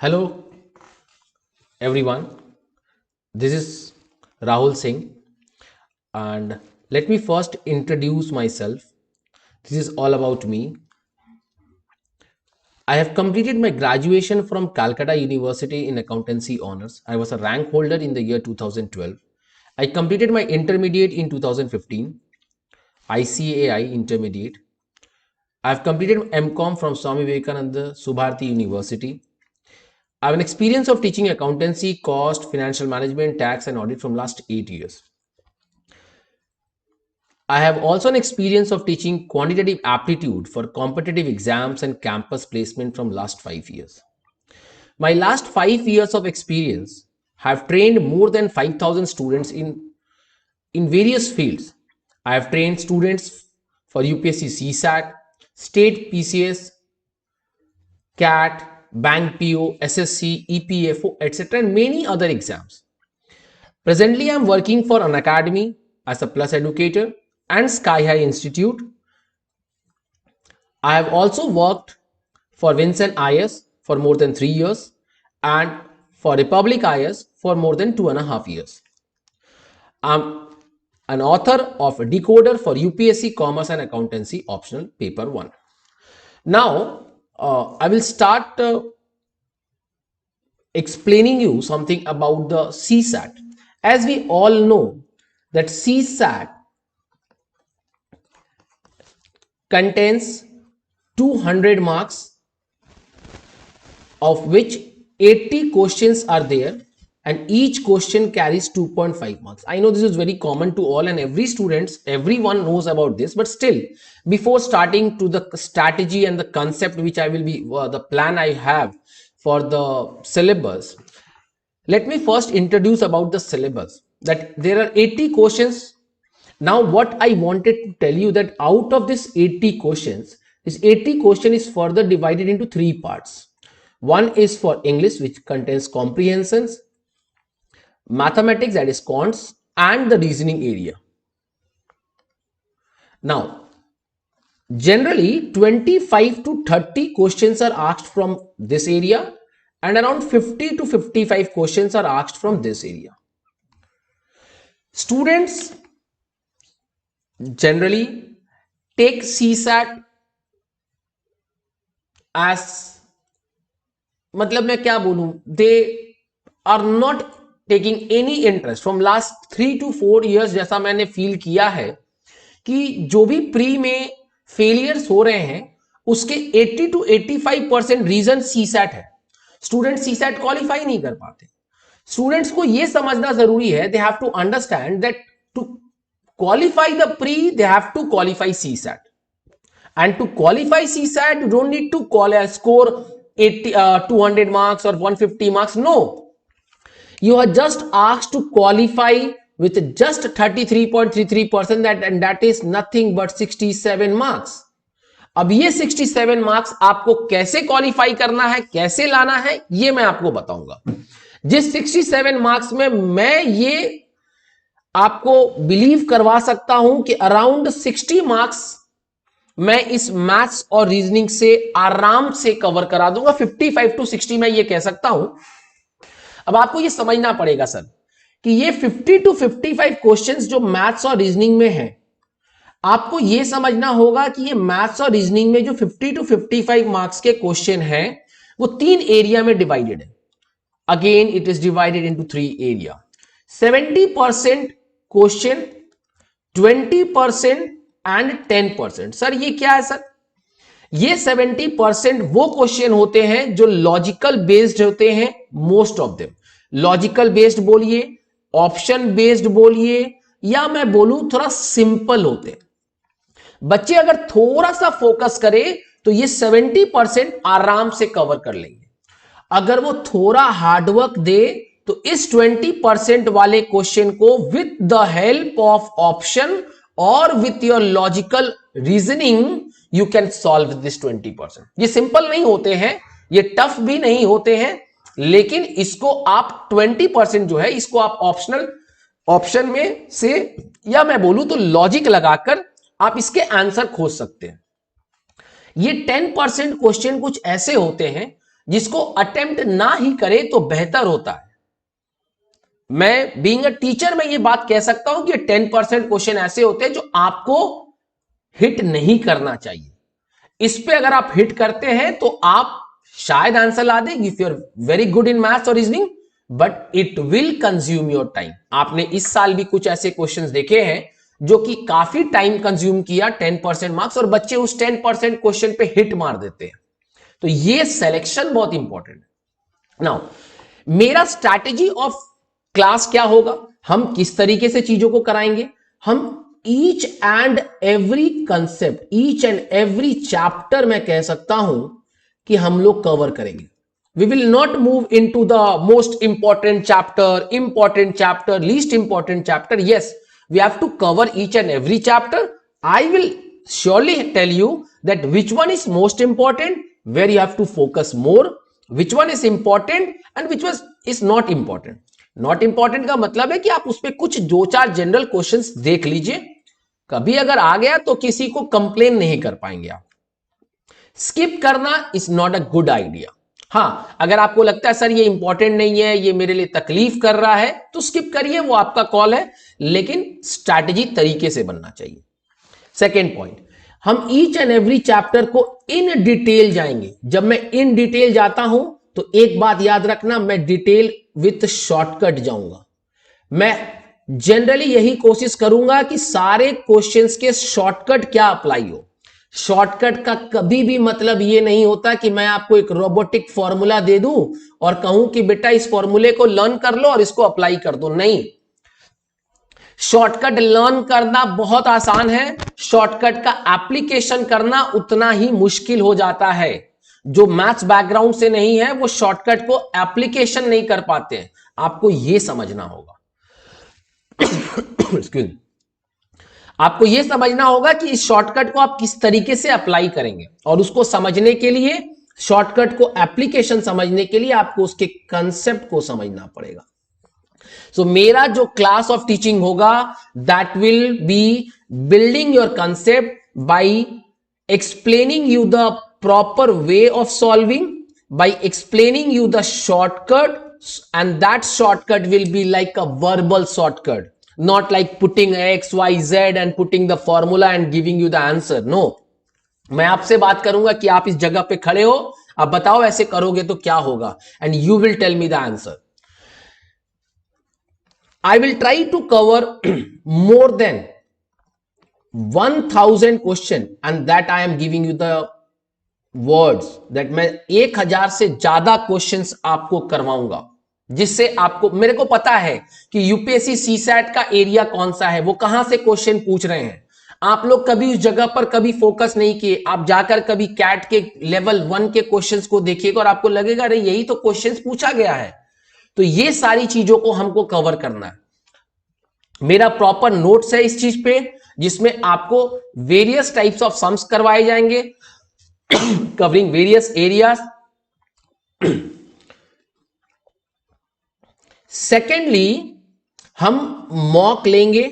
Hello everyone, this is Rahul Singh, and let me first introduce myself. This is all about me. I have completed my graduation from Calcutta University in Accountancy Honors. I was a rank holder in the year 2012. I completed my intermediate in 2015, ICAI intermediate. I have completed MCOM from Swami Vivekananda Subharati University. I have an experience of teaching accountancy, cost, financial management, tax and audit from last 8 years. I have also an experience of teaching quantitative aptitude for competitive exams and campus placement from last 5 years. My last 5 years of experience have trained more than 5,000 students in various fields. I have trained students for UPSC CSAT, state PCS, CAT, Bank PO, SSC, EPFO, etc. and many other exams. Presently, I am working for an academy as a plus educator and Sky High Institute. I have also worked for Vincent IS for more than 3 years and for Republic IS for more than 2.5 years. I'm an author of a decoder for UPSC Commerce and Accountancy Optional Paper 1. Now, I will start explaining you something about the CSAT. As we all know that CSAT contains 200 marks, of which 80 questions are there and each question carries 2.5 marks. I know this is very common to all and everyone knows about this, but still, before starting to the strategy and the concept which I will be the plan I have for the syllabus, let me first introduce about the syllabus, that there are 80 questions. Now what I wanted to tell you that out of this 80 questions, this 80 question is further divided into 3 parts. One is for English, which contains comprehensions, mathematics, that is cons, and the reasoning area. Now, generally 25 to 30 questions are asked from this area and around 50 to 55 questions are asked from this area. Students generally take CSAT as, मतलब मैं क्या बोलूं, they are not taking any interest from last 3 to 4 years. जैसा मैंने feel किया है कि जो भी प्री में फेलियर्स हो रहे हैं उसके 80 to 85% रीजन सीसैट है. स्टूडेंट सीसैट क्वालिफाई नहीं कर पाते. स्टूडेंट्स को यह समझना जरूरी है, they have to understand that to qualify the pre, they have to qualify CSAT, and to qualify CSAT you don't need to score 200 marks or 150 marks. No, you are just asked to qualify with just 33.33%, that and that is nothing but 67 marks. अब ये 67 marks आपको कैसे qualify करना है, कैसे लाना है, ये मैं आपको बताऊंगा. जिस 67 मार्क्स में मैं ये आपको बिलीव करवा सकता हूं कि अराउंड 60 मार्क्स मैं इस मैथ्स और रीजनिंग से आराम से कवर करा दूंगा. 55 to 60 मैं ये कह सकता हूं. अब आपको ये समझना पड़ेगा सर कि ये 50 to 55 क्वेश्चंस जो मैथ्स और रीजनिंग में है, आपको ये समझना होगा कि ये मैथ्स और रीजनिंग में जो 50 to 55 मार्क्स के क्वेश्चन हैं वो 3 एरिया में डिवाइडेड है. Again it is divided into 3 area. 70% question, 20% and 10%. Sir ये क्या है सर? ये 70% वो क्वेश्चन होते हैं जो लॉजिकल बेस्ड होते हैं. Most of them logical based बोलिए, ऑप्शन बेस्ड बोलिए, या मैं बोलूं थोड़ा सिंपल होते हैं. बच्चे अगर थोड़ा सा फोकस करें तो ये 70% आराम से कवर कर लेंगे. अगर वो थोड़ा हार्डवर्क दे तो इस 20% वाले क्वेश्चन को with the help of option और with your logical reasoning you can solve this 20%. ये सिंपल नहीं होते हैं, ये टफ भी नहीं होते हैं, लेकिन इसको आप 20% जो है इसको आप ऑप्शन में से, या मैं बोलूं तो लॉजिक लगाकर आप इसके आंसर खोज सकते हैं. ये 10% क्वेश्चन कुछ ऐसे होते हैं जिसको अटेम्प्ट ना ही करे तो बेहतर होता है। मैं बीइंग अ टीचर मैं ये बात कह सकता हूं कि 10% क्वेश्चन ऐसे होते हैं जो आपको हिट नहीं करना चाहिए। इस पे अगर आप हिट करते हैं तो आप शायद आंसर ला दें if you are very good in maths और reasoning, but it will consume your time. आपने इस साल भी कुछ ऐसे क्वेश्चंस देखे हैं जो कि काफी टाइम कंज्यूम किया, 10% मार्क्स, और बच्चे उस 10% क्वेश्चन पे हिट मार देते हैं। तो ये सिलेक्शन बहुत इंपॉर्टेंट है। नाउ मेरा स्ट्रैटेजी ऑफ क्लास क्या होगा, हम किस तरीके से चीजों को कराएंगे, हम each and every concept, each and every chapter मैं कह सकता हूं कि हम लोग कवर करेंगे। We will not move into the most important chapter, least important chapter. Yes, we have to cover each and every chapter. I will surely tell you that which one is most important, where you have to focus more, which one is important and which one is not important. Not important का मतलब है कि आप उसपे कुछ 2-4 general questions देख लीजिए, कभी अगर आ गया तो किसी को कंप्लेन नहीं कर पाएंगे आप। स्किप करना is not a good idea. हां, अगर आपको लगता है सर ये इंपॉर्टेंट नहीं है, ये मेरे लिए तकलीफ कर रहा है, तो स्किप करिए, वो आपका कॉल है, लेकिन स्ट्रैटेजी तरीके से बनना चाहिए। सेकेंड पॉइंट, हम ईच एंड एवरी चैप्टर को इन डिटेल जाएंगे। जब मैं इन डिटेल जाता हूं तो एक बात याद रखना, मैं डिटेल विथ शॉर्टकट जाऊंगा। मैं जनरली यही कोशिश करूंगा कि सारे क्वेश्चंस के शॉर्टकट क्या अप्लाई हो। शॉर्टकट का कभी भी मतलब यह नहीं होता कि मैं आपको एक रोबोटिक फॉर्मूला दे दूं और कहूं कि बेटा इस फॉर्मूले को लर्न कर लो और इसको अप्लाई कर दो। नहीं, शॉर्टकट लर्न करना बहुत आसान है, शॉर्टकट का एप्लीकेशन करना उतना ही मुश्किल हो जाता है। जो मैथ्स बैकग्राउंड से नहीं है वो शॉर्टकट को एप्लीकेशन नहीं कर पाते हैं, आपको यह समझना होगा। एक्सक्यूज मी, आपको यह समझना होगा कि इस शॉर्टकट को आप किस तरीके से अप्लाई करेंगे, और उसको समझने के लिए, शॉर्टकट को एप्लीकेशन समझने के लिए आपको उसके कंसेप्ट को समझना पड़ेगा। सो मेरा जो क्लास ऑफ टीचिंग होगा, that will be building your concept by explaining you the proper way of solving, by explaining you the shortcut, and that shortcut will be like a verbal shortcut, not like putting x y z and putting the formula and giving you the answer. No, मैं आपसे बात करूंगा कि आप इस जगह पे खड़े हो, आप बताओ ऐसे करोगे तो क्या होगा, and you will tell me the answer. I will try to cover more than 1000 question, and that I am giving you the words that मैं 1000 से ज्यादा क्वेश्चंस आपको करवाऊंगा, जिससे आपको, मेरे को पता है कि यूपीएससी सीसैट का एरिया कौन सा है, वो कहां से क्वेश्चन पूछ रहे हैं। आप लोग कभी उस जगह पर कभी फोकस नहीं किए, आप जाकर कभी कैट के लेवल 1 के क्वेश्चंस को देखिएगा और आपको लगेगा अरे यही तो क्वेश्चंस पूछा गया है। तो ये सारी चीजों को हमको कवर करना है। मेरा प्रॉपर नोट्स है इस चीज पे, जिसमें आपको वेरियस टाइप्स ऑफ सम्स करवाए जाएंगे, covering various areas. Secondly, हम मॉक लेंगे,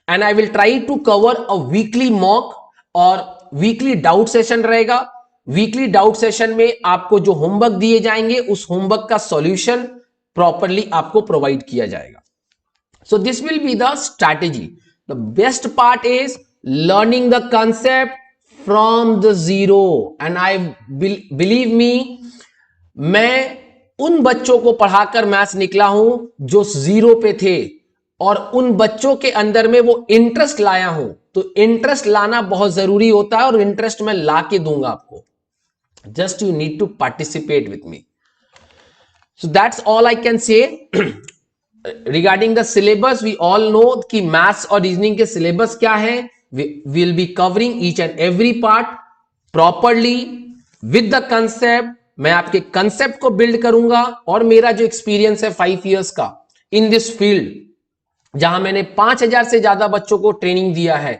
and I will try to cover a weekly mock और वीकली डाउट सेशन रहेगा। वीकली डाउट सेशन में आपको जो होमवर्क दिए जाएंगे उस होमवर्क का सॉल्यूशन प्रॉपरली आपको प्रोवाइड किया जाएगा। So this will be the strategy. The best part is learning the concept from the zero, and I believe me, मैं उन बच्चों को पढ़ाकर मैथ्स निकला हूं जो जीरो पे थे, और उन बच्चों के अंदर में वो इंटरेस्ट लाया हूं। तो इंटरेस्ट लाना बहुत जरूरी होता है, और इंटरेस्ट मैं ला के दूंगा आपको। Just you need to participate with me. So that's all I can say regarding the syllabus. We all know कि मैथ्स और रीजनिंग के सिलेबस क्या है। We will be covering each and every part properly with the concept. मैं आपके concept को build करूंगा, और मेरा जो एक्सपीरियंस है 5 इयर्स का इन दिस फील्ड, जहां मैंने 5000 से ज्यादा बच्चों को ट्रेनिंग दिया है,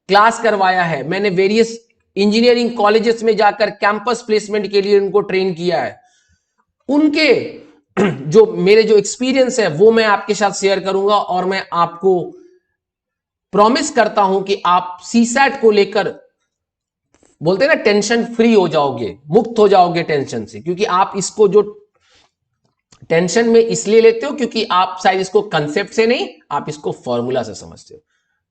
क्लास करवाया है, मैंने वेरियस इंजीनियरिंग कॉलेजेस में जाकर कैंपस प्लेसमेंट के लिए उनको ट्रेन किया है, उनके जो मेरे जो एक्सपीरियंस है वो मैं आपके साथ शेयर करूंगा। और मैं आपको प्रॉमिस करता हूं कि आप सीसैट को लेकर बोलते हैं ना टेंशन फ्री हो जाओगे, मुक्त हो जाओगे टेंशन से, क्योंकि आप इसको जो टेंशन में इसलिए लेते हो क्योंकि आप शायद इसको कंसेप्ट से नहीं, आप इसको फॉर्मूला से समझते हो.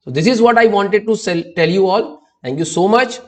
So this is what I wanted to tell you all. Thank you so much.